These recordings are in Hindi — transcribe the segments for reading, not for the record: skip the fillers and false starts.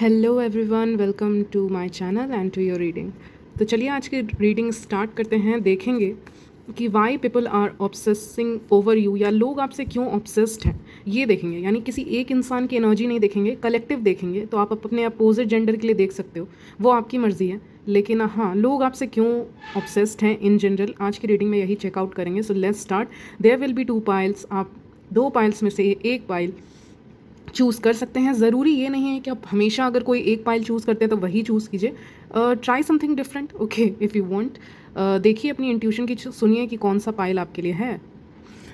Hello everyone, welcome to my channel and to your reading. तो चलिए आज की रीडिंग स्टार्ट करते हैं। देखेंगे कि why people are obsessing over you, या लोग आपसे क्यों ऑब्सेस्ड हैं, ये देखेंगे। यानी किसी एक इंसान की एनर्जी नहीं देखेंगे, कलेक्टिव देखेंगे। तो आप अपने अपोजिट जेंडर के लिए देख सकते हो, वो आपकी मर्ज़ी है। लेकिन हाँ, लोग आपसे क्यों ऑब्सेस्ड हैं इन जनरल, आज की रीडिंग में यही चेकआउट करेंगे। So let's start. There will be 2 piles. आप 2 पाइल्स में से एक पाइल चूज़ कर सकते हैं। ज़रूरी ये नहीं है कि आप हमेशा अगर कोई एक पाइल चूज़ करते हैं तो वही चूज़ कीजिए। Try something different, okay, if you want. देखिए अपनी इंट्यूशन की, सुनिए कि कौन सा पाइल आपके लिए है।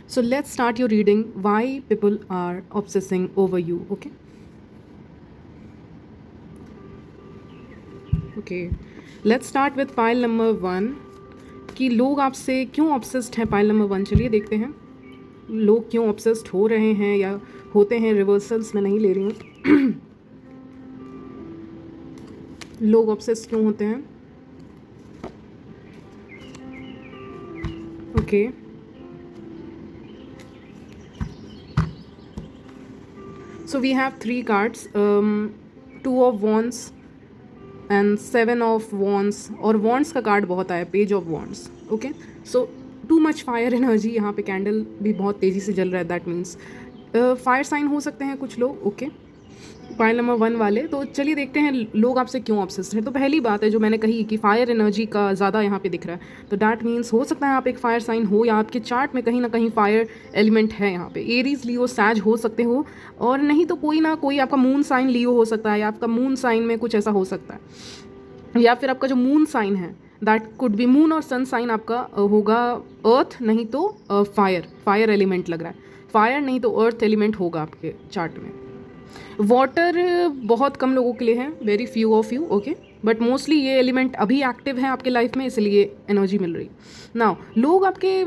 So let's start your reading. Why people are obsessing over you. Okay okay, let's start with pile number 1 कि लोग आपसे क्यों ऑब्सेस्ड हैं। पाइल नंबर 1, चलिए देखते हैं लोग क्यों ऑब्सेस्ड हो रहे हैं या होते हैं। रिवर्सल्स में नहीं ले रही हूँ। लोग ऑब्सेस्ड क्यों होते हैं। Okay, so we have 3 cards, 2 of wands and 7 of wands. और वॉन्ड्स का कार्ड बहुत आया, page of wands. Okay, so too much fire energy. यहाँ पे कैंडल भी बहुत तेज़ी से जल रहा है, दैट मीन्स फायर साइन हो सकते हैं कुछ लोग। ओके, पाइल नंबर 1 वाले। तो चलिए देखते हैं लोग आपसे क्यों ऑब्सेस्ड हैं। तो पहली बात है जो मैंने कही कि फायर एनर्जी का ज़्यादा यहाँ पे दिख रहा है, तो डैट मीन्स हो सकता है आप एक फायर साइन हो, या आपके चार्ट में कहीं ना कहीं फायर एलिमेंट है। यहाँ पे एरीज, लियो, सैज हो सकते हो, और नहीं तो कोई ना कोई आपका मून साइन लियो हो सकता है, या आपका मून साइन में कुछ ऐसा हो सकता है, या फिर आपका जो मून साइन है दैट कुड बी मून, और सन साइन आपका होगा अर्थ, नहीं तो फायर एलिमेंट लग रहा है। फायर नहीं तो अर्थ एलिमेंट होगा आपके चार्ट में। वाटर बहुत कम लोगों के लिए है, very few of you. Okay, but mostly ये एलिमेंट अभी एक्टिव है आपके लाइफ में, इसलिए एनर्जी मिल रही। नाउ लोग आपके,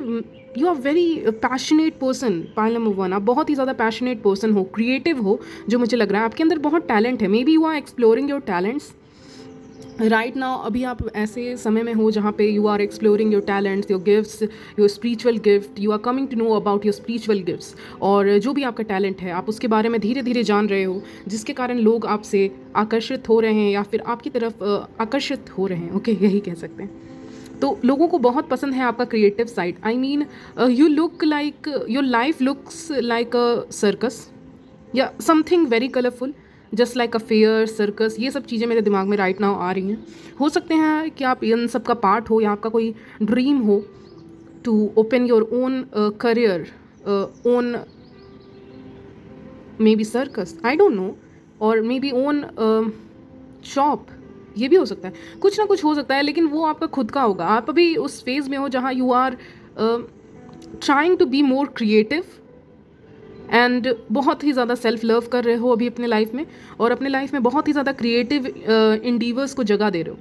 you are very passionate person. Pile number 1, आप बहुत ही ज़्यादा पैशनेट पर्सन हो, क्रिएटिव हो, जो मुझे लग रहा है आपके अंदर बहुत टैलेंट है। मे be you are exploring your talents right now. अभी आप ऐसे समय में हो जहाँ पे you are exploring your talents, your gifts, your spiritual gift. You are coming to know about your spiritual gifts, और जो भी आपका टैलेंट है आप उसके बारे में धीरे धीरे जान रहे हो, जिसके कारण लोग आपसे आकर्षित हो रहे हैं, या फिर आपकी तरफ आकर्षित हो रहे हैं। ओके, यही कह सकते हैं। तो लोगों को बहुत पसंद है आपका creative side. I mean you look like, your life looks like a circus, या something very colourful, just like a fair, circus. ये सब चीज़ें मेरे दिमाग में राइट नाउ आ रही हैं। हो सकते हैं कि आप इन सब का पार्ट हो, या आपका कोई ड्रीम हो to open your own career, own may be circus, I don't know, और मे बी ओन शॉप। ये भी हो सकता है, कुछ ना कुछ हो सकता है, लेकिन वो आपका खुद का होगा। आप अभी उस फेज़ में हो जहाँ you are trying to be more creative, and बहुत ही ज़्यादा सेल्फ लव कर रहे हो अभी अपने लाइफ में, और अपने लाइफ में बहुत ही ज़्यादा क्रिएटिव इंडीवर्स को जगह दे रहे हो,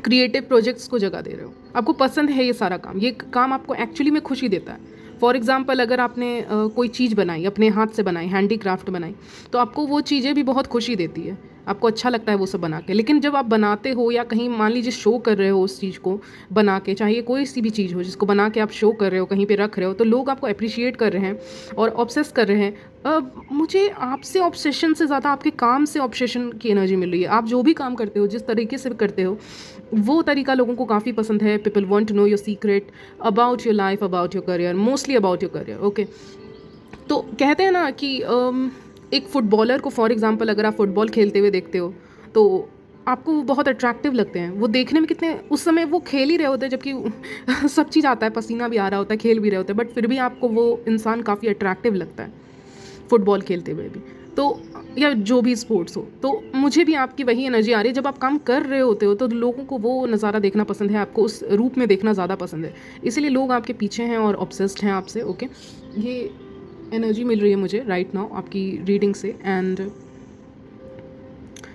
क्रिएटिव प्रोजेक्ट्स को जगह दे रहे हो। आपको पसंद है ये सारा काम, ये काम आपको एक्चुअली में खुशी देता है। फॉर एग्जाम्पल, अगर आपने कोई चीज़ बनाई, अपने हाथ से बनाई, हैंडीक्राफ्ट बनाई, तो आपको वो चीज़ें भी बहुत खुशी देती है, आपको अच्छा लगता है वो सब बना के। लेकिन जब आप बनाते हो, या कहीं मान लीजिए शो कर रहे हो उस चीज़ को बना के, चाहे कोई सी भी चीज़ हो जिसको बना के आप शो कर रहे हो, कहीं पे रख रहे हो, तो लोग आपको अप्रिशिएट कर रहे हैं और ऑब्सेस कर रहे हैं। मुझे आपसे ऑब्सेशन से ज़्यादा आपके काम से ऑब्सेशन की एनर्जी मिल रही है। आप जो भी काम करते हो, जिस तरीके से करते हो, वो तरीका लोगों को काफ़ी पसंद है। People want to know your secret about your life, about your career, mostly about your career. Okay, तो कहते हैं ना कि एक फुटबॉलर को, फॉर एग्जांपल, अगर आप फुटबॉल खेलते हुए देखते हो, तो आपको वो बहुत अट्रैक्टिव लगते हैं। वो देखने में कितने, उस समय वो खेल ही रहे होते हैं, जबकि सब चीज़ आता है, पसीना भी आ रहा होता है, खेल भी रहे होते हैं, बट फिर भी आपको वो इंसान काफ़ी अट्रैक्टिव लगता है फुटबॉल खेलते हुए भी। तो या जो भी स्पोर्ट्स हो, तो मुझे भी आपकी वही एनर्जी आ रही है। जब आप काम कर रहे होते हो तो लोगों को वो नज़ारा देखना पसंद है, आपको उस रूप में देखना ज़्यादा पसंद है, इसलिए लोग आपके पीछे हैं और ऑब्सेस्ड हैं आपसे। ओके, ये एनर्जी मिल रही है मुझे राइट नाउ आपकी रीडिंग से, and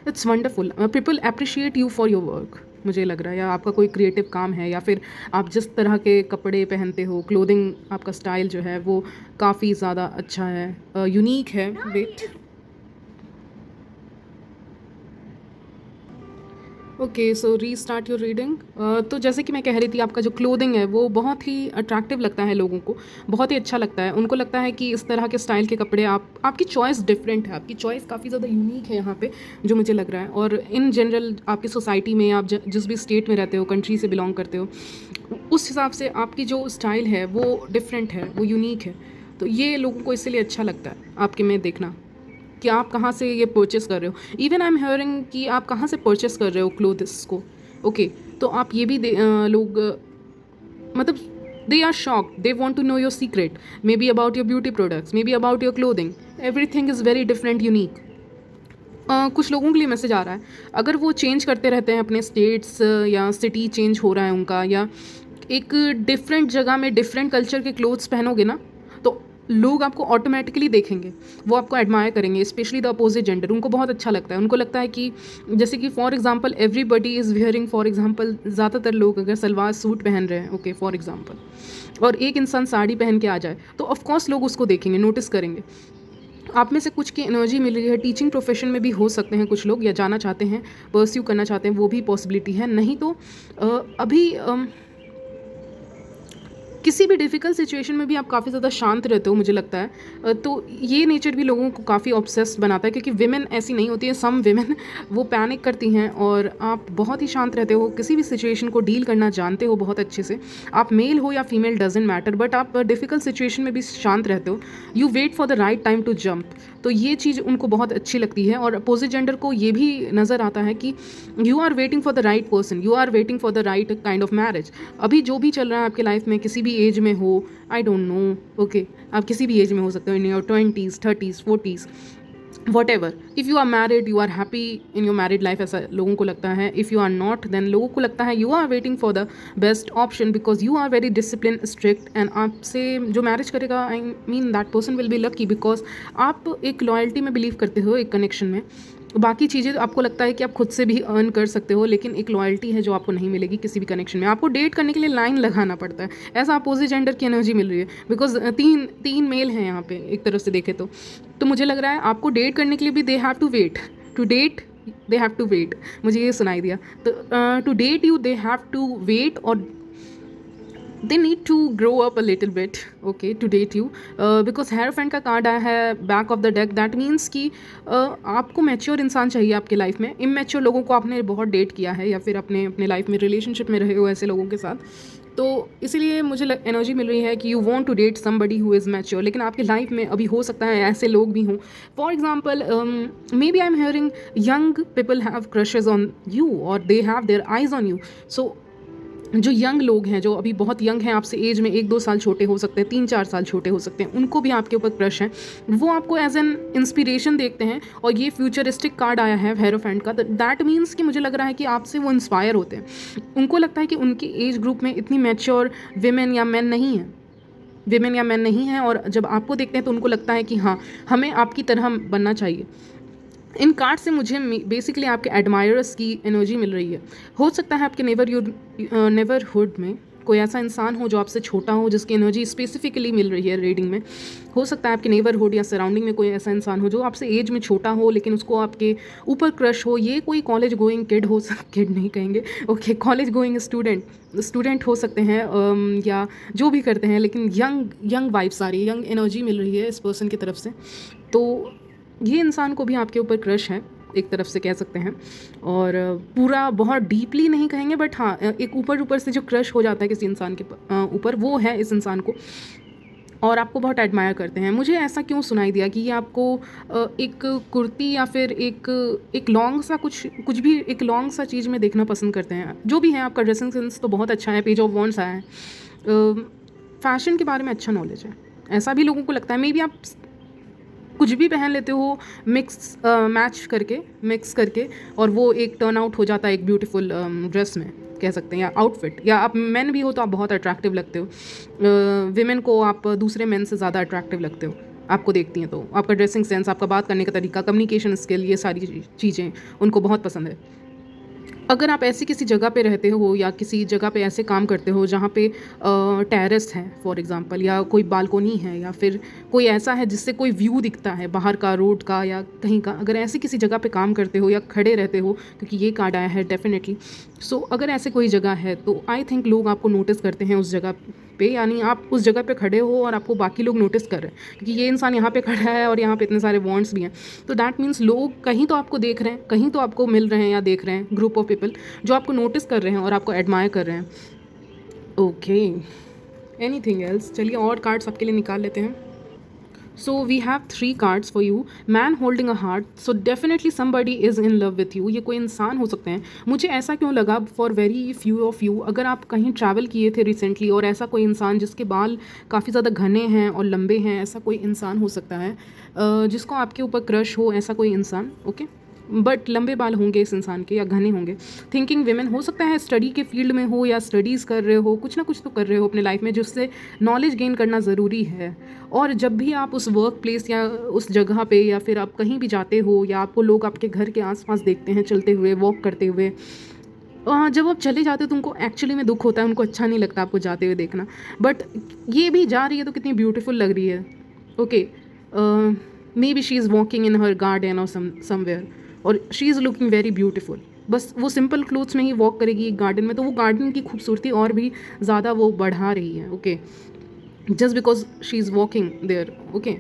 it's wonderful. People appreciate you for your work, मुझे लग रहा है, या आपका कोई क्रिएटिव काम है, या फिर आप जिस तरह के कपड़े पहनते हो, क्लोथिंग, आपका स्टाइल जो है वो काफ़ी ज़्यादा अच्छा है, यूनिक है। Wait, okay, so restart your reading. तो जैसे कि मैं कह रही थी, आपका जो क्लोथिंग है वो बहुत ही अट्रैक्टिव लगता है लोगों को, बहुत ही अच्छा लगता है। उनको लगता है कि इस तरह के स्टाइल के कपड़े आपकी चॉइस डिफरेंट है, आपकी चॉइस काफ़ी ज़्यादा यूनिक है यहाँ पे, जो मुझे लग रहा है। और इन जनरल आपकी सोसाइटी में, आप जिस भी स्टेट में रहते हो, कंट्री से बिलोंग करते हो, उस हिसाब से आपकी जो स्टाइल है वो डिफरेंट है, वो यूनिक है। तो ये लोगों को इसलिए अच्छा लगता है आपके में देखना कि आप कहाँ से ये परचेस कर रहे हो। इवन आई एम हियरिंग कि आप कहाँ से परचेस कर रहे हो क्लोथ्स को। ओके, तो आप ये भी लोग मतलब they are shocked, they want to know your secret, may be about your beauty products, may be about your clothing. Everything is very different, unique. कुछ लोगों के लिए मैसेज आ रहा है, अगर वो चेंज करते रहते हैं अपने स्टेट्स, या सिटी चेंज हो रहा है उनका, या एक डिफरेंट जगह में डिफरेंट कल्चर के क्लोथ्स पहनोगे ना, तो लोग आपको ऑटोमेटिकली देखेंगे, वो आपको एडमायर करेंगे, स्पेशली द अपोजिट जेंडर। उनको बहुत अच्छा लगता है, उनको लगता है कि जैसे कि for example everybody is wearing, for example ज़्यादातर लोग अगर सलवार सूट पहन रहे हैं, ओके फॉर एग्जांपल, और एक इंसान साड़ी पहन के आ जाए, तो ऑफकोर्स लोग उसको देखेंगे, नोटिस करेंगे। आप में से कुछ की एनर्जी मिल रही है, टीचिंग प्रोफेशन में भी हो सकते हैं कुछ लोग, या जाना चाहते हैं, परस्यू करना चाहते हैं, वो भी पॉसिबिलिटी है। नहीं तो अभी किसी भी डिफ़िकल्ट सिचुएशन में भी आप काफ़ी ज़्यादा शांत रहते हो, मुझे लगता है। तो ये नेचर भी लोगों को काफ़ी ऑब्सेस्ड बनाता है, क्योंकि विमेन ऐसी नहीं होती है, सम विमेन वो पैनिक करती हैं, और आप बहुत ही शांत रहते हो, किसी भी सिचुएशन को डील करना जानते हो बहुत अच्छे से। आप मेल हो या फीमेल डजेंट मैटर, बट आप डिफ़िकल्ट सिचुएशन में भी शांत रहते हो। You wait for the right time to jump. तो ये चीज़ उनको बहुत अच्छी लगती है, और अपोजिट जेंडर को ये भी नज़र आता है कि you are waiting for the right person, you are waiting for the right kind of marriage. अभी जो भी चल रहा है आपके लाइफ में, किसी भी एज में हो, आई डोंट नो, ओके, आप किसी भी एज में हो सकते हो, in your 20s 30s 40s, whatever. If you are married, you are happy in your married life, ऐसा लोगों को लगता है। If you are not, then लोगों को लगता है you are waiting for the best option, because you are very discipline, strict, and आपसे जो मैरिज करेगा, I mean that person will be lucky, because आप एक लॉयल्टी में बिलीव करते हो, एक कनेक्शन में। बाकी चीज़ें आपको लगता है कि आप खुद से भी अर्न कर सकते हो, लेकिन एक लॉयल्टी है जो आपको नहीं मिलेगी किसी भी कनेक्शन में। आपको डेट करने के लिए लाइन लगाना पड़ता है, ऐसा अपोजिट जेंडर की एनर्जी मिल रही है, बिकॉज तीन मेल हैं यहाँ पे एक तरफ से देखे तो मुझे लग रहा है आपको डेट करने के लिए भी they have to wait to date, they have to wait, मुझे ये सुनाई दिया। तो to date you they have to wait, और they need to grow up a little bit, okay, to date you, because hierophant का कार्ड आया है back of the deck. That means कि आपको मैच्योर इंसान चाहिए आपके लाइफ में। इमेच्योर लोगों को आपने बहुत डेट किया है, या फिर अपने लाइफ में रिलेशनशिप में रहे हो ऐसे लोगों के साथ, तो इसीलिए मुझे एनर्जी मिल रही है कि you want to date somebody who is mature. लेकिन आपकी लाइफ में अभी हो सकता है ऐसे लोग भी हों, for example may be I am hearing young people have crushes on you, और they have their eyes on you. So जो यंग लोग हैं, जो अभी बहुत यंग हैं, आपसे एज में 1-2 साल छोटे हो सकते हैं, 3-4 साल छोटे हो सकते हैं, उनको भी आपके ऊपर क्रश है, वो आपको एज एन इंस्पिरेशन देखते हैं। और ये फ्यूचरिस्टिक कार्ड आया है हेरोफेंट का, दैट मीन्स कि मुझे लग रहा है कि आपसे वो इंस्पायर होते हैं। उनको लगता है कि उनकी एज ग्रुप में इतनी मैच्योर विमेन या मैन नहीं हैं, और जब आपको देखते हैं तो उनको लगता है कि हाँ, हमें आपकी तरह बनना चाहिए। इन कार्ड से मुझे बेसिकली आपके एडमायरर्स की एनर्जी मिल रही है। हो सकता है आपके नेबरहुड में कोई ऐसा इंसान हो जो आपसे छोटा हो, जिसकी एनर्जी स्पेसिफिकली मिल रही है रीडिंग में। हो सकता है आपके नेबरहुड या सराउंडिंग में कोई ऐसा इंसान हो जो आपसे एज में छोटा हो, लेकिन उसको आपके ऊपर क्रश हो। ये कोई कॉलेज गोइंग किड हो किड नहीं कहेंगे, ओके, कॉलेज गोइंग स्टूडेंट हो सकते हैं, या जो भी करते हैं, लेकिन यंग वाइब्स आ रही है, यंग एनर्जी मिल रही है इस पर्सन की तरफ से। तो ये इंसान को भी आपके ऊपर क्रश है, एक तरफ से कह सकते हैं। और पूरा बहुत डीपली नहीं कहेंगे, बट हाँ, एक ऊपर से जो क्रश हो जाता है किसी इंसान के ऊपर, वो है इस इंसान को, और आपको बहुत एडमायर करते हैं। मुझे ऐसा क्यों सुनाई दिया कि ये आपको एक कुर्ती या फिर एक लॉन्ग सा कुछ भी एक लॉन्ग सा चीज़ में देखना पसंद करते हैं। जो भी है, आपका ड्रेसिंग सेंस तो बहुत अच्छा है, पेज ऑफ वॉन्ड्स आया है, फैशन के बारे में अच्छा नॉलेज है, ऐसा भी लोगों को लगता है। मे बी आप कुछ भी पहन लेते हो मिक्स करके, और वो एक टर्न आउट हो जाता है एक ब्यूटीफुल ड्रेस में, कह सकते हैं, या आउटफिट। या आप मैन भी हो तो आप बहुत अट्रैक्टिव लगते हो, विमेन को आप दूसरे मेन से ज़्यादा अट्रैक्टिव लगते हो, आपको देखती हैं तो। आपका ड्रेसिंग सेंस, आपका बात करने का तरीका, कम्युनिकेशन स्किल, ये सारी चीज़ें उनको बहुत पसंद है। अगर आप ऐसी किसी जगह पे रहते हो या किसी जगह पे ऐसे काम करते हो जहाँ पे टेरेस है फॉर एग्जांपल, या कोई बालकोनी है, या फिर कोई ऐसा है जिससे कोई व्यू दिखता है बाहर का, रोड का या कहीं का, अगर ऐसी किसी जगह पे काम करते हो या खड़े रहते हो, क्योंकि ये कार्ड आया है डेफिनेटली। सो अगर ऐसे कोई जगह है तो आई थिंक लोग आपको नोटिस करते हैं उस जगह पे, यानी आप उस जगह पे खड़े हो और आपको बाकी लोग नोटिस कर रहे हैं, क्योंकि ये इंसान यहाँ पे खड़ा है और यहाँ पे इतने सारे वॉन्ट्स भी हैं। तो दैट मीन्स लोग कहीं तो आपको देख रहे हैं, कहीं तो आपको मिल रहे हैं या देख रहे हैं, ग्रुप ऑफ पीपल जो आपको नोटिस कर रहे हैं और आपको एडमायर कर रहे हैं। Okay, anything else? चलिए और कार्ड्स आपके लिए निकाल लेते हैं। So we have 3 cards for you. Man holding a heart. So definitely somebody is in love with you. ये कोई इंसान हो सकते हैं। मुझे ऐसा क्यों लगा for very few of you, अगर आप कहीं ट्रैवल किए थे रिसेंटली और ऐसा कोई इंसान जिसके बाल काफ़ी ज़्यादा घने हैं और लंबे हैं, ऐसा कोई इंसान हो सकता है जिसको आपके ऊपर क्रश हो, ऐसा कोई इंसान। ओके, बट लंबे बाल होंगे इस इंसान के या घने होंगे। थिंकिंग विमेन हो सकता है, स्टडी के फील्ड में हो या स्टडीज़ कर रहे हो, कुछ ना कुछ तो कर रहे हो अपने लाइफ में जिससे नॉलेज गेन करना ज़रूरी है। और जब भी आप उस वर्क प्लेस या उस जगह पे या फिर आप कहीं भी जाते हो या आपको लोग आपके घर के आसपास देखते हैं चलते हुए, वॉक करते हुए, जब आप चले जाते हो तो उनको एक्चुअली में दुख होता है, उनको अच्छा नहीं लगता आपको जाते हुए देखना, बट ये भी जा रही है तो कितनी ब्यूटीफुल लग रही है। Okay, may be she is walking in her garden और समवेयर और she is looking very beautiful. बस वो सिंपल क्लोथ्स में ही वॉक करेगी एक गार्डन में, तो वो गार्डन की खूबसूरती और भी ज़्यादा वो बढ़ा रही है। Okay, just because she is walking there. Okay,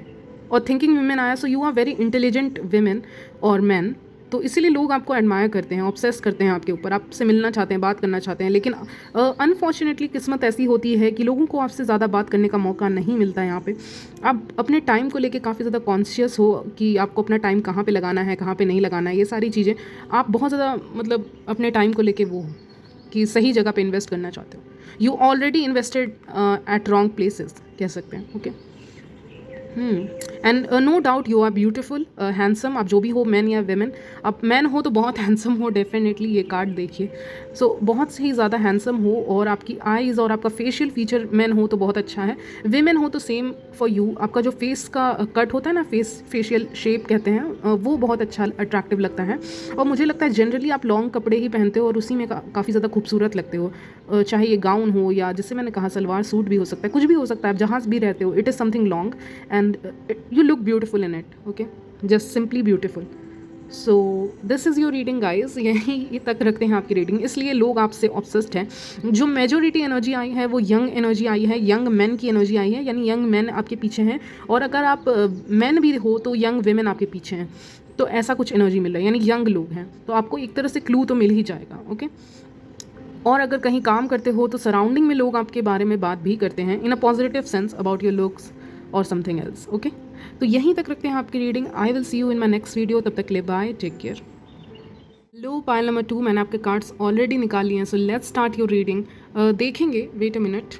और थिंकिंग वुमेन आया, so you are very intelligent women और मैन, तो इसीलिए लोग आपको एडमायर करते हैं, ऑब्सेस करते हैं आपके ऊपर, आपसे मिलना चाहते हैं, बात करना चाहते हैं। लेकिन अनफॉर्चुनेटली किस्मत ऐसी होती है कि लोगों को आपसे ज़्यादा बात करने का मौका नहीं मिलता है यहाँ पे। आप अपने टाइम को लेके काफ़ी ज़्यादा कॉन्शियस हो कि आपको अपना टाइम कहाँ पे लगाना है, कहाँ पे नहीं लगाना है, ये सारी चीज़ें आप बहुत ज़्यादा मतलब अपने टाइम को लेके वो कि सही जगह पे इन्वेस्ट करना चाहते हो। You already invested at wrong places कह सकते हैं। Okay, and no doubt you are beautiful, handsome, आप जो भी हो, मैन या वेमेन। आप मैन हो तो बहुत हैंडसम हो डेफिनेटली, ये कार्ड देखिए। सो बहुत ही ज़्यादा हैंडसम हो और आपकी आईज़ और आपका फेशियल फीचर मैन हो तो बहुत अच्छा है। वेमेन हो तो सेम फॉर यू, आपका जो फेस का कट होता है ना, फेशियल शेप कहते हैं, वो बहुत अच्छा अट्रैक्टिव लगता है। और मुझे लगता है जनरली आप लॉन्ग कपड़े ही पहनते हो और उसी में काफ़ी ज़्यादा खूबसूरत लगते हो, चाहे ये गाउन हो या जैसे मैंने कहा सलवार सूट भी हो सकता है, कुछ भी हो सकता है, आप जहाँ भी रहते हो, it is something long and you look beautiful in it. Okay, just simply beautiful. So this is your reading guys. यही तक रखते हैं आपकी रीडिंग, इसलिए लोग आपसे ऑब्सेस्ड हैं। जो मेजोरिटी एनर्जी आई है वो यंग एनर्जी आई है, यंग मैन की एनर्जी आई है, यानी यंग मैन आपके पीछे हैं। और अगर आप मैन भी हो तो यंग वेमेन आपके पीछे हैं, तो ऐसा कुछ एनर्जी मिल रहा है, यानी यंग लोग हैं, तो आपको एक तरह से क्लू तो मिल ही जाएगा। ओके, और अगर कहीं काम करते हो तो सराउंडिंग में लोग आपके बारे में बात भी करते हैं in a positive sense about your looks और समथिंग एल्स। ओके, तो यहीं तक रखते हैं आपकी reading. I will see you in my next video, तब तक ले बाय, टेक केयर। लो, पाइल नंबर 2, मैंने आपके कार्ड्स ऑलरेडी निकाल लिए हैं, so let's start your reading. देखेंगे, वेट अ मिनट।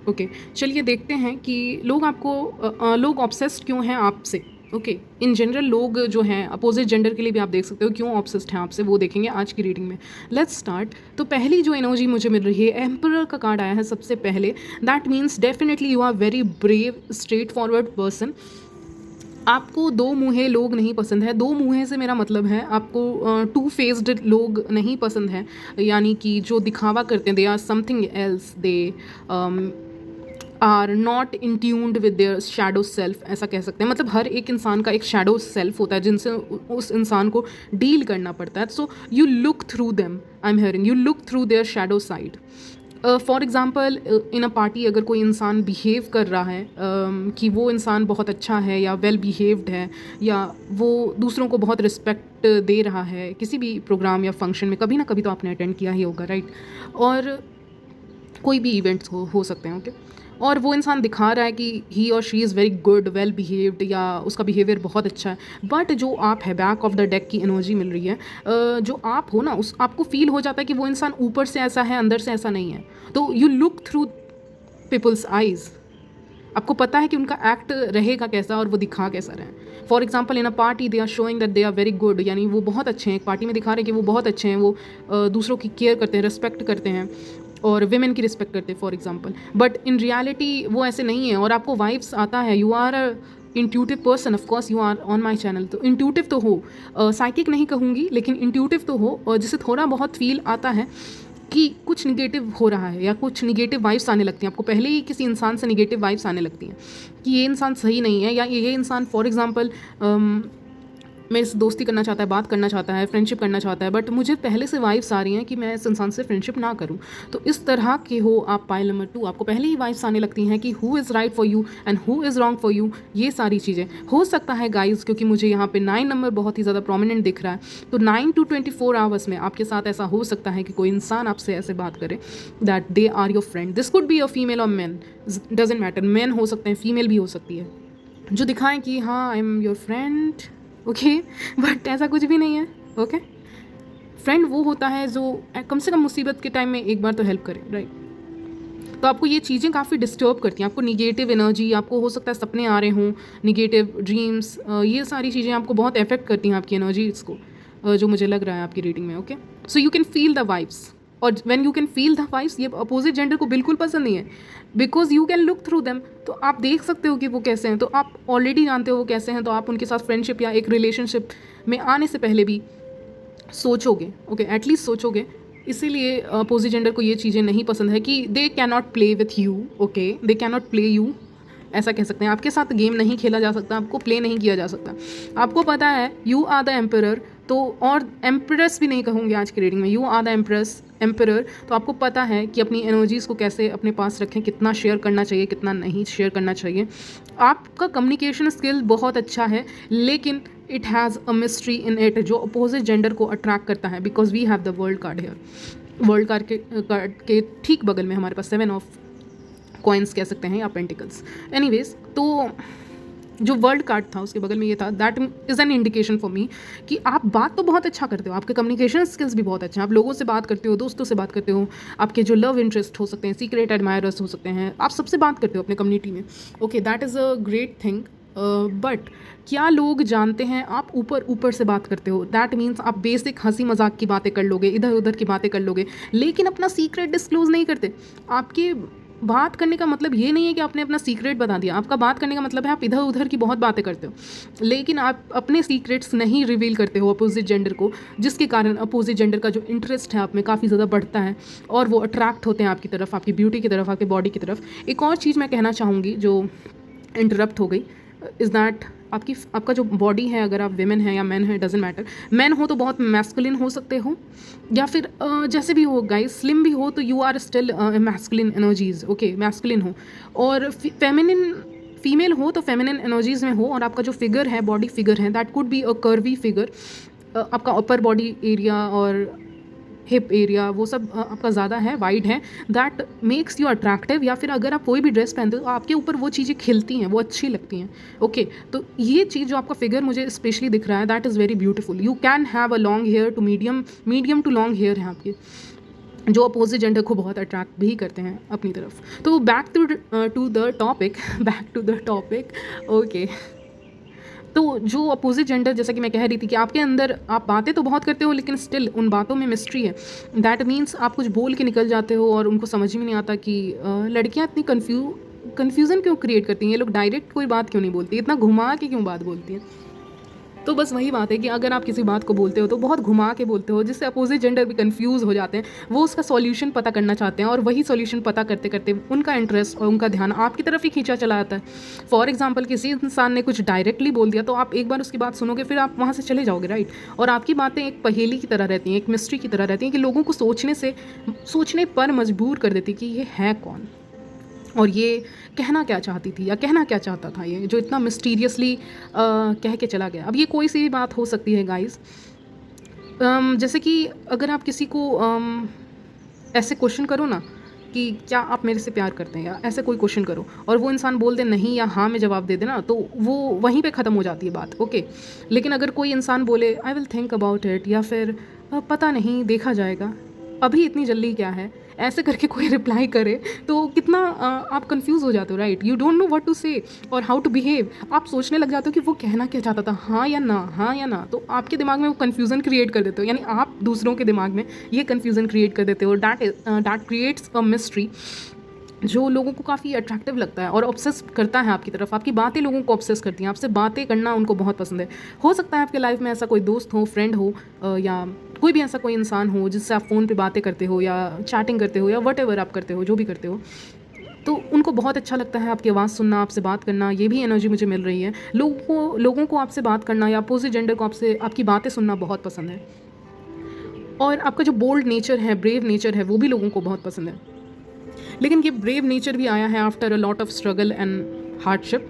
ओके, चलिए देखते हैं कि लोग आपको लोग ऑब्सेस्ड क्यों हैं आपसे। ओके, इन जनरल लोग जो हैं अपोजिट जेंडर के लिए भी आप देख सकते हो क्यों ऑब्सेस्ड हैं आपसे, वो देखेंगे आज की रीडिंग में। Let's start. तो पहली जो एनर्जी मुझे मिल रही है, एम्परर का कार्ड आया है सबसे पहले। That means definitely you are very brave, straightforward person. आपको दो मुँहे लोग नहीं पसंद है। दो मुँहे से मेरा मतलब है आपको टू फेस्ड लोग नहीं पसंद हैं, यानी कि जो दिखावा करते हैं, they are something else, they are not in tuned with their shadow self, ऐसा कह सकते हैं। मतलब हर एक इंसान का एक शैडो सेल्फ होता है जिनसे उस इंसान को डील करना पड़ता है। So you look through them, I am hearing, you look through their shadow side. For example in a party अगर कोई इंसान बिहेव कर रहा है कि वो इंसान बहुत अच्छा है या वेल बिहेव्ड है या वो दूसरों को बहुत रिस्पेक्ट दे रहा है, किसी भी प्रोग्राम या फंक्शन में कभी ना कभी तो आपने अटेंड किया ही होगा, राइट? और कोई भी इवेंट्स हो सकते हैं। ओके, और वो इंसान दिखा रहा है कि ही और she is very good, well behaved, या उसका बिहेवियर बहुत अच्छा है, बट जो आप है, बैक ऑफ द डेक की एनर्जी मिल रही है, जो आप हो ना, उस आपको फील हो जाता है कि वो इंसान ऊपर से ऐसा है, अंदर से ऐसा नहीं है। तो you look through people's eyes, आपको पता है कि उनका एक्ट रहेगा कैसा और वो दिखा कैसा रहे हैं। For example in a party they are showing that they are very good, यानी वो बहुत अच्छे हैं, एक पार्टी में दिखा रहे हैं कि वो बहुत अच्छे हैं, वो दूसरों की केयर करते हैं, रिस्पेक्ट करते हैं और विमेन की रिस्पेक्ट करते हैं for example, but in reality वो ऐसे नहीं है और आपको वाइब्स आता है, you are intuitive person, of course you are on my channel, तो इंट्यूटिव तो हो, साइकिक नहीं कहूँगी लेकिन इंट्यूटिव तो हो, और जिसे थोड़ा बहुत फील आता है कि कुछ निगेटिव हो रहा है या कुछ निगेटिव वाइब्स आने लगती हैं आपको, पहले ही किसी इंसान से निगेटिव वाइब्स आने लगती हैं कि ये इंसान सही नहीं है, या ये इंसान फॉर एग्जांपल मेरे से दोस्ती करना चाहता है, बात करना चाहता है, फ्रेंडशिप करना चाहता है, बट मुझे पहले से वाइब्स आ रही हैं कि मैं इस इंसान से फ्रेंडशिप ना करूं। तो इस तरह के हो आप पाइल नंबर 2, आपको पहले ही वाइब्स आने लगती हैं कि who is right for you and who is wrong for you. ये सारी चीज़ें हो सकता है गाइज, क्योंकि मुझे यहाँ पे 9 नंबर बहुत ही ज़्यादा प्रोमिनेंट दिख रहा है, तो 9 to 24 आवर्स में आपके साथ ऐसा हो सकता है कि कोई इंसान आपसे ऐसे बात करे that they are your friend. This could be a female और मैन, डजेंट मैटर, मैन हो सकते हैं, फीमेल भी हो सकती है, जो दिखाएं कि हाँ I am your friend, okay, but ऐसा कुछ भी नहीं है। ओके, फ्रेंड वो होता है जो कम से कम मुसीबत के टाइम में एक बार तो हेल्प करे, राइट। तो आपको ये चीज़ें काफ़ी डिस्टर्ब करती हैं, आपको निगेटिव एनर्जी, आपको हो सकता है सपने आ रहे हों, निगेटिव ड्रीम्स, ये सारी चीज़ें आपको बहुत अफेक्ट करती हैं आपकी एनर्जीज को, जो मुझे लग रहा है आपकी रीडिंग में। Okay, so you can feel the vibes, और when you can feel the vibes, ये अपोजिट जेंडर को बिल्कुल पसंद नहीं है, because you can look through them, तो आप देख सकते हो कि वो कैसे हैं, तो आप ऑलरेडी जानते हो वो कैसे हैं, तो आप उनके साथ फ्रेंडशिप या एक रिलेशनशिप में आने से पहले भी सोचोगे, ओके, एटलीस्ट सोचोगे। इसीलिए अपोजिट जेंडर को ये चीज़ें नहीं पसंद है कि they can not play with you, okay, they can not play you, ऐसा कह सकते हैं। आपके साथ गेम नहीं खेला जा सकता, आपको प्ले नहीं किया जा सकता। आपको पता है यू आर द एम्परर, तो और एम्प्रेस भी नहीं कहूँगी आज की रीडिंग में, यू आर द एम्परर, तो आपको पता है कि अपनी एनर्जीज़ को कैसे अपने पास रखें, कितना शेयर करना चाहिए, कितना नहीं शेयर करना चाहिए। आपका कम्युनिकेशन स्किल बहुत अच्छा है, लेकिन it has a mystery in it जो अपोजिट जेंडर को अट्रैक्ट करता है, because we have the world card here. World card के ठीक बगल में हमारे पास 7 ऑफ कॉइन्स कह सकते हैं या पेंटिकल्स। एनीवेज, तो जो वर्ल्ड कार्ड था उसके बगल में ये था, that is an indication for me कि आप बात तो बहुत अच्छा करते हो, आपके कम्युनिकेशन स्किल्स भी बहुत अच्छे हैं, आप लोगों से बात करते हो, दोस्तों से बात करते हो, आपके जो लव इंटरेस्ट हो सकते हैं, सीक्रेट एडमायरर्स हो सकते हैं, आप सबसे बात करते हो अपने कम्युनिटी में, okay, that is a great thing. But क्या लोग जानते हैं आप ऊपर ऊपर से बात करते हो, दैट मीन्स आप बेसिक हंसी मजाक की बातें कर लोगे, इधर उधर की बातें कर लोगे, लेकिन अपना सीक्रेट डिस्क्लोज नहीं करते। आपके बात करने का मतलब ये नहीं है कि आपने अपना सीक्रेट बता दिया, आपका बात करने का मतलब है आप इधर उधर की बहुत बातें करते हो, लेकिन आप अपने सीक्रेट्स नहीं रिवील करते हो अपोजिट जेंडर को, जिसके कारण अपोजिट जेंडर का जो इंटरेस्ट है आप में काफ़ी ज़्यादा बढ़ता है और वो अट्रैक्ट होते हैं आपकी तरफ, आपकी ब्यूटी की तरफ, आपकी बॉडी की तरफ। एक और चीज़ मैं कहना चाहूँगी जो इंटरप्ट हो गई, इज़ दैट आपका जो बॉडी है, अगर आप विमेन हैं या मैन है, डजेंट मैटर, मैन हो तो बहुत मैस्कुलिन हो सकते हो, या फिर जैसे भी हो गाइस, स्लिम भी हो तो you are still masculine energies, okay, masculine हो, और फेमिनिन फीमेल हो तो फेमिनिन एनर्जीज में हो, और आपका जो फिगर है, बॉडी फिगर है, that could be a curvy figure, आपका अपर बॉडी एरिया और हिप एरिया वो सब आपका ज़्यादा है, वाइड है, दैट मेक्स यू अट्रैक्टिव, या फिर अगर आप कोई भी ड्रेस पहनते हो तो आपके ऊपर वो चीज़ें खिलती हैं, वो अच्छी लगती हैं, ओके। तो ये चीज़ जो आपका फिगर मुझे स्पेशली दिख रहा है, that is very beautiful. You can have a long hair to medium to long hair है आपके, जो अपोजिट जेंडर को बहुत अट्रैक्ट भी करते हैं अपनी तरफ। तो back to the topic, okay. तो जो अपोजिट जेंडर, जैसा कि मैं कह रही थी कि आपके अंदर आप बातें तो बहुत करते हो, लेकिन स्टिल उन बातों में मिस्ट्री है, दैट मीन्स आप कुछ बोल के निकल जाते हो और उनको समझ में नहीं आता कि लड़कियां इतनी कन्फ्यूज़न क्यों क्रिएट करती हैं, ये लोग डायरेक्ट कोई बात क्यों नहीं बोलती, इतना घुमा के क्यों बात बोलती हैं। तो बस वही बात है कि अगर आप किसी बात को बोलते हो तो बहुत घुमा के बोलते हो, जिससे अपोजिट जेंडर भी कंफ्यूज हो जाते हैं, वो उसका सॉल्यूशन पता करना चाहते हैं, और वही सॉल्यूशन पता करते करते उनका इंटरेस्ट और उनका ध्यान आपकी तरफ ही खींचा चला आता है। फॉर एग्जाम्पल, किसी इंसान ने कुछ डायरेक्टली बोल दिया तो आप एक बार उसकी बात सुनोगे, फिर आप वहाँ से चले जाओगे, राइट। और आपकी बातें एक पहेली की तरह रहती हैं, एक मिस्ट्री की तरह रहती हैं, कि लोगों को सोचने पर मजबूर कर देती कि ये है कौन, और ये कहना क्या चाहती थी या कहना क्या चाहता था, ये जो इतना मिस्टीरियसली कह के चला गया। अब ये कोई सी भी बात हो सकती है गाइस, जैसे कि अगर आप किसी को ऐसे क्वेश्चन करो ना कि क्या आप मेरे से प्यार करते हैं, या ऐसे कोई क्वेश्चन करो और वो इंसान बोल दे नहीं या हाँ में जवाब दे देना, तो वो वहीं पे ख़त्म हो जाती है बात, ओके। लेकिन अगर कोई इंसान बोले I will think about it, या फिर पता नहीं, देखा जाएगा, अभी इतनी जल्दी क्या है, ऐसे करके कोई रिप्लाई करे, तो कितना आप कंफ्यूज हो जाते हो, right. You don't know what to say और हाउ टू बिहेव। आप सोचने लग जाते हो कि वो कहना क्या चाहता था, हाँ या ना, हाँ या ना। तो आपके दिमाग में वो कन्फ्यूज़न क्रिएट कर देते हो, यानी आप दूसरों के दिमाग में ये कन्फ्यूज़न क्रिएट कर देते हो, दैट क्रिएट्स अ मिस्ट्री। जो लोगों को काफ़ी अट्रैक्टिव लगता है और ऑब्सेस करता है आपकी तरफ, आपकी बातें लोगों को ऑब्सेस करती हैं, आपसे बातें करना उनको बहुत पसंद है। हो सकता है आपके लाइफ में ऐसा कोई दोस्त हो, फ्रेंड हो, या कोई भी ऐसा कोई इंसान हो जिससे आप फ़ोन पे बातें करते हो या चैटिंग करते हो या वट आप करते हो, जो भी करते हो, तो उनको बहुत अच्छा लगता है आपकी आवाज़ सुनना, आपसे बात करना। ये भी एनर्जी मुझे मिल रही है। लोगों को आपसे बात करना या अपोजिट जेंडर को आपसे आपकी बातें सुनना बहुत पसंद है। और आपका जो बोल्ड नेचर है, ब्रेव नेचर है, वो भी लोगों को बहुत पसंद है। लेकिन ये ब्रेव नेचर भी आया है after a lot of struggle and hardship,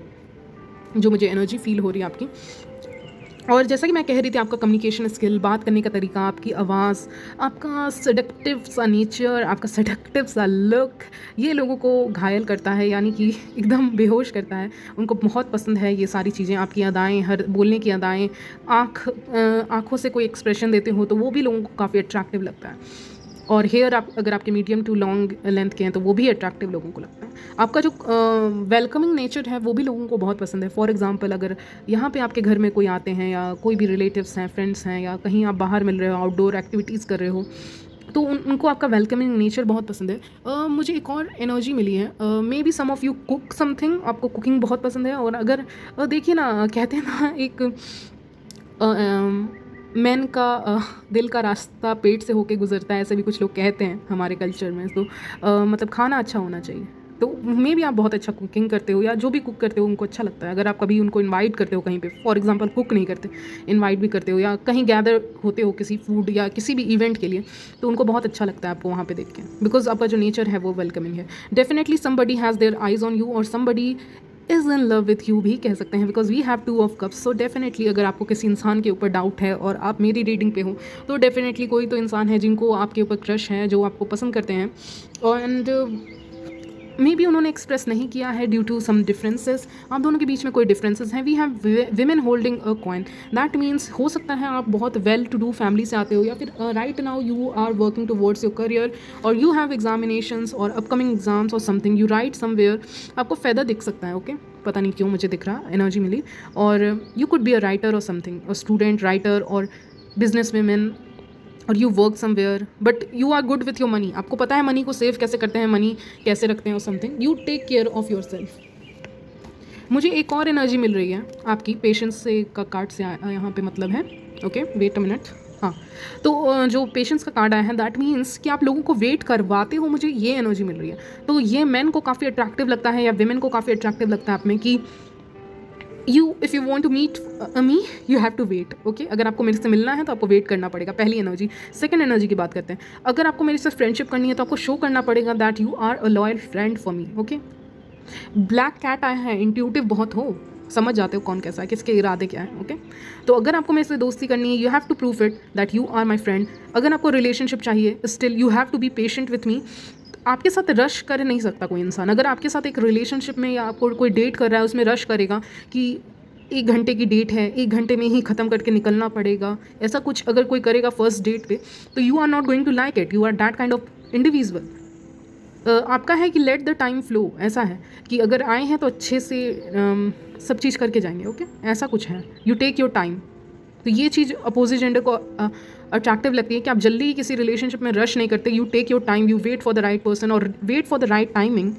जो मुझे एनर्जी फील हो रही है आपकी। और जैसा कि मैं कह रही थी, आपका कम्युनिकेशन स्किल, बात करने का तरीका, आपकी आवाज़, आपका सेडक्टिव सा नेचर, आपका सेडक्टिव सा लुक, ये लोगों को घायल करता है, यानी कि एकदम बेहोश करता है। उनको बहुत पसंद है ये सारी चीज़ें, आपकी अदाएँ, हर बोलने की अदाएँ, आँखों से कोई एक्सप्रेशन देते हो तो वो भी लोगों को काफ़ी अट्रैक्टिव लगता है। और हेयर आप अगर आपके मीडियम टू लॉन्ग लेंथ के हैं तो वो भी अट्रैक्टिव लोगों को लगता है। आपका जो वेलकमिंग नेचर है वो भी लोगों को बहुत पसंद है। फॉर एग्जांपल, अगर यहाँ पे आपके घर में कोई आते हैं या कोई भी रिलेटिव्स हैं, फ्रेंड्स हैं, या कहीं आप बाहर मिल रहे हो, आउटडोर एक्टिविटीज़ कर रहे हो, तो उनको आपका वेलकमिंग नेचर बहुत पसंद है। मुझे एक और एनर्जी मिली है, may be some of you cook something, आपको कुकिंग बहुत पसंद है। और अगर देखिए ना, कहते हैं ना, एक मैन का दिल का रास्ता पेट से होके गुजरता है, ऐसे भी कुछ लोग कहते हैं हमारे कल्चर में। तो मतलब खाना अच्छा होना चाहिए। तो मे भी आप बहुत अच्छा कुकिंग करते हो, या जो भी कुक करते हो उनको अच्छा लगता है। अगर आप कभी उनको इनवाइट करते हो कहीं पे, फॉर एग्जांपल कुक नहीं करते, इनवाइट भी करते हो, या कहीं गैदर होते हो किसी फूड या किसी भी इवेंट के लिए, तो उनको बहुत अच्छा लगता है आपको वहाँ पे देख के, बिकॉज आपका जो नेचर है वो वेलकमिंग है। Definitely somebody has their eyes on you, और somebody is in love with you भी कह सकते हैं, because we have 2 of cups. So definitely अगर आपको किसी इंसान के ऊपर डाउट है और आप मेरी रीडिंग पे हो, तो डेफिनेटली कोई तो इंसान है जिनको आपके ऊपर क्रश है, जो आपको पसंद करते हैं। एंड मे बी उन्होंने एक्सप्रेस नहीं किया है ड्यू टू सम डिफरेंसेस, आप दोनों के बीच में कोई डिफरेंसेस हैं। We have women holding a coin, that means हो सकता है आप बहुत वेल टू डू फैमिली से आते हो, या फिर right now you are working towards your career, और यू हैव एग्जामिनेशंस और अपकमिंग एग्जाम्स और समथिंग, यू राइट समवेयर, आपको फ़ायदा दिख सकता है। ओके, पता नहीं क्यों मुझे दिख रहा, एनर्जी मिली। और you could be a writer और समथिंग, और स्टूडेंट, राइटर, और बिजनेस वेमेन, और you work somewhere, but you are good with your money. आपको पता है मनी को सेव कैसे करते हैं, मनी कैसे रखते हैं, और something, you take care of yourself. मुझे एक और एनर्जी मिल रही है आपकी, पेशेंस से का कार्ड से यहाँ पे मतलब है। Okay, wait a minute. हाँ, तो जो पेशेंस का कार्ड आया है, दैट मीन्स कि आप लोगों को वेट करवाते हो, मुझे ये एनर्जी मिल रही है। तो ये मैन को काफ़ी अट्रैक्टिव लगता है, या वेमेन को काफ़ी अट्रैक्टिव लगता है आप में, कि if you want to meet me, you have to wait. Okay, अगर आपको मेरे से मिलना है तो आपको वेट करना पड़ेगा, पहली एनर्जी। सेकंड एनर्जी की बात करते हैं, अगर आपको मेरे से फ्रेंडशिप करनी है तो आपको शो करना पड़ेगा that you are a loyal friend for me. Okay, black cat आया है, इंट्यूटिव बहुत हो, समझ जाते हो कौन कैसा है, किसके इरादे क्या है। ओके, तो अगर आपको मेरे से दोस्ती करनी है, you have to prove it that you are my friend. अगर आपको रिलेशनशिप चाहिए, still you have to be patient with me. आपके साथ रश कर नहीं सकता कोई इंसान। अगर आपके साथ एक रिलेशनशिप में या आपको कोई डेट कर रहा है, उसमें रश करेगा कि 1 घंटे की डेट है, 1 घंटे में ही ख़त्म करके निकलना पड़ेगा, ऐसा कुछ अगर कोई करेगा फर्स्ट डेट पे, तो you are not going to like it, you are that kind of individual. आपका है कि लेट द टाइम फ्लो, ऐसा है कि अगर आए हैं तो अच्छे से सब चीज़ करके जाएंगे। ओके, ऐसा कुछ है, यू टेक योर टाइम। तो ये चीज़ अपोजिट जेंडर को अट्रैक्टिव लगती है कि आप जल्दी ही किसी रिलेशनशिप में रश नहीं करते, you take your time, you wait for the right person, और wait for the right timing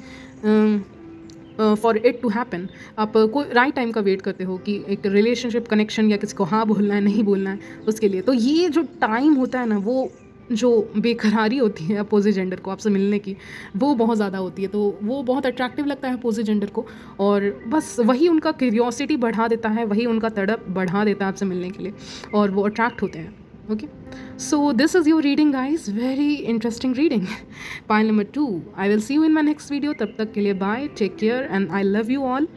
for it to happen. आप कोई राइट टाइम का वेट करते हो कि एक रिलेशनशिप कनेक्शन या किसी को हाँ बोलना है, नहीं बोलना है, उसके लिए। तो ये जो टाइम होता है ना, वो जो बेकरारी होती है अपोजिट जेंडर को आपसे मिलने की, वो बहुत ज़्यादा होती है। तो वो बहुत अट्रैक्टिव लगता है अपोजिट जेंडर को, और बस वही उनका क्यूरियोसिटी बढ़ा देता है, वही उनका तड़प बढ़ा देता है आपसे मिलने के लिए, और वो अट्रैक्ट होते हैं। Okay, so this is your reading guys, very interesting reading, pile number 2। I will see you in my next video. तब तक के लिए bye, take care, and I love you all.